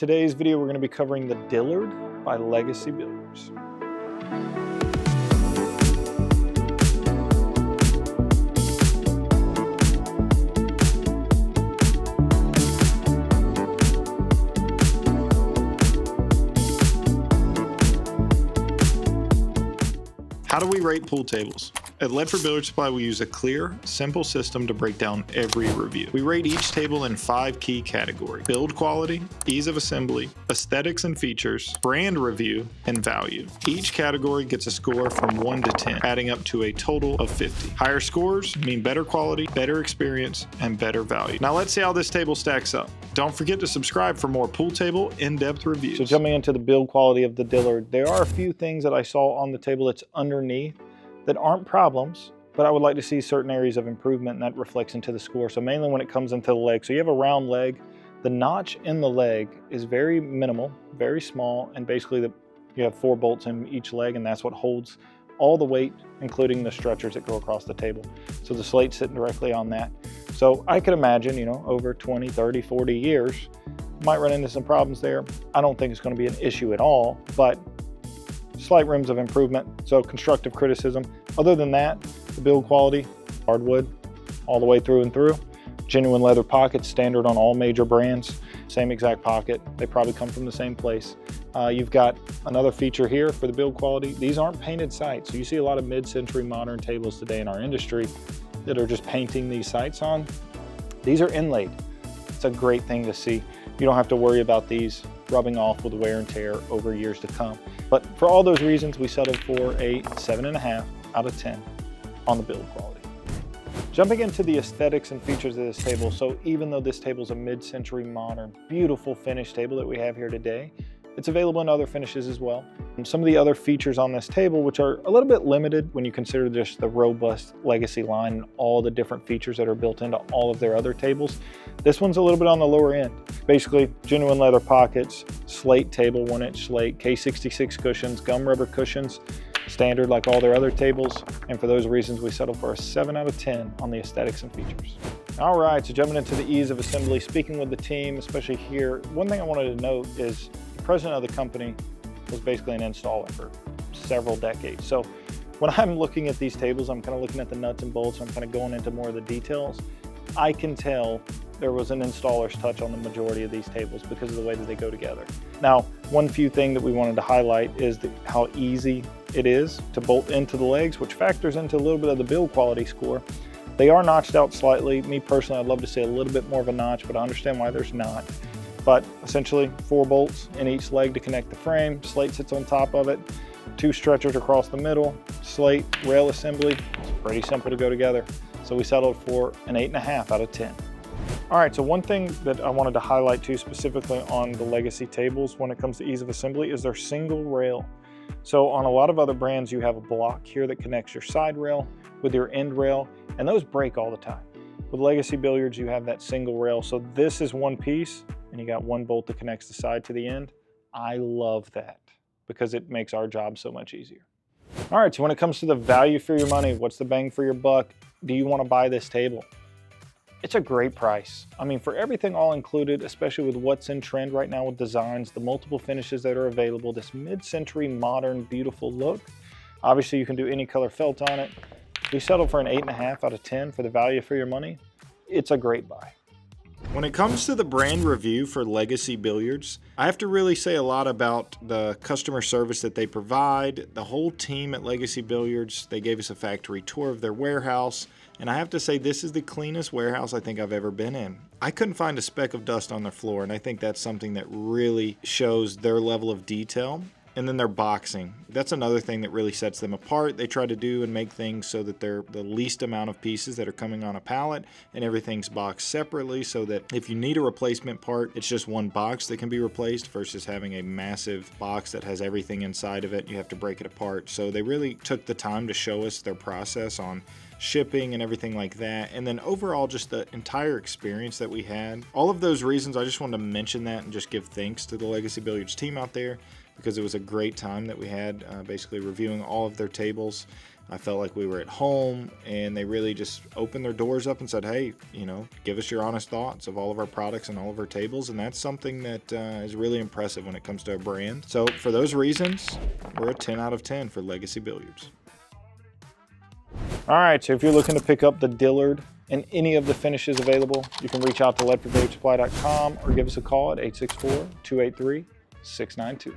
Today's video, we're going to be covering the Dillard by Legacy Billiards. How do we rate pool tables? At Ledford Billiard Supply, we use a clear, simple system to break down every review. We rate each table in 5 key categories: build quality, ease of assembly, aesthetics and features, brand review, and value. Each category gets a score from 1 to 10, adding up to a total of 50. Higher scores mean better quality, better experience, and better value. Now let's see how this table stacks up. Don't forget to subscribe for more pool table in-depth reviews. So jumping into the build quality of the Dillard, there are a few things that I saw on the table that's underneath that aren't problems, but I would like to see certain areas of improvement, and that reflects into the score. So mainly when it comes into the leg, so you have a round leg, the notch in the leg is very minimal, very small, and basically you have 4 bolts in each leg, and that's what holds all the weight, including the stretchers that go across the table. So the slate's sitting directly on that. So I could imagine, over 20, 30, 40 years, might run into some problems there. I don't think it's going to be an issue at all, but slight rooms of improvement, so constructive criticism. Other than that, the build quality, hardwood all the way through and through. Genuine leather pockets, standard on all major brands. Same exact pocket, they probably come from the same place. You've got another feature here for the build quality. These aren't painted sights. So you see a lot of mid-century modern tables today in our industry that are just painting these sights on. These are inlaid. It's a great thing to see. You don't have to worry about these rubbing off with wear and tear over years to come. But for all those reasons, we settled for a 7.5 out of 10 on the build quality. Jumping into the aesthetics and features of this table, so even though this table is a mid-century modern, beautiful finish table that we have here today, it's available in other finishes as well. And some of the other features on this table, which are a little bit limited when you consider just the robust Legacy line and all the different features that are built into all of their other tables, this one's a little bit on the lower end. Basically, genuine leather pockets, slate table, 1-inch slate, K66 cushions, gum rubber cushions, standard like all their other tables. And for those reasons, we settled for a 7 out of 10 on the aesthetics and features. All right, so jumping into the ease of assembly, speaking with the team, especially here, one thing I wanted to note is the president of the company was basically an installer for several decades. So when I'm looking at these tables, I'm kind of looking at the nuts and bolts, I'm kind of going into more of the details. I can tell there was an installer's touch on the majority of these tables because of the way that they go together. Now, one few thing that we wanted to highlight is how easy it is to bolt into the legs, which factors into a little bit of the build quality score. They are notched out slightly. Me personally, I'd love to see a little bit more of a notch, but I understand why there's not. But essentially 4 bolts in each leg to connect the frame, slate sits on top of it, 2 stretchers across the middle, slate, rail assembly. It's pretty simple to go together. So we settled for an 8.5 out of 10. All right, so one thing that I wanted to highlight too, specifically on the Legacy tables when it comes to ease of assembly, is their single rail. So on a lot of other brands, you have a block here that connects your side rail with your end rail, and those break all the time. With Legacy Billiards, you have that single rail. So this is one piece, and you got 1 bolt that connects the side to the end. I love that because it makes our job so much easier. All right, so when it comes to the value for your money, what's the bang for your buck? Do you want to buy this table? It's a great price. I mean, for everything all included, especially with what's in trend right now with designs, the multiple finishes that are available, this mid-century modern, beautiful look. Obviously, you can do any color felt on it. We settled for an 8.5 out of 10 for the value for your money. It's a great buy. When it comes to the brand review for Legacy Billiards, I have to really say a lot about the customer service that they provide. The whole team at Legacy Billiards, they gave us a factory tour of their warehouse, and I have to say this is the cleanest warehouse I think I've ever been in. I couldn't find a speck of dust on their floor, and I think that's something that really shows their level of detail. And then their boxing. That's another thing that really sets them apart. They try to do and make things so that they're the least amount of pieces that are coming on a pallet, and everything's boxed separately so that if you need a replacement part, it's just one box that can be replaced versus having a massive box that has everything inside of it. You have to break it apart. So they really took the time to show us their process on shipping and everything like that. And then overall, just the entire experience that we had. All of those reasons, I just wanted to mention that and just give thanks to the Legacy Billiards team out there, because it was a great time that we had basically reviewing all of their tables. I felt like we were at home, and they really just opened their doors up and said, hey, you know, give us your honest thoughts of all of our products and all of our tables. And that's something that is really impressive when it comes to a brand. So for those reasons, we're a 10 out of 10 for Legacy Billiards. All right, so if you're looking to pick up the Dillard and any of the finishes available, you can reach out to ledfordbilliardsupply.com or give us a call at 864-283-692.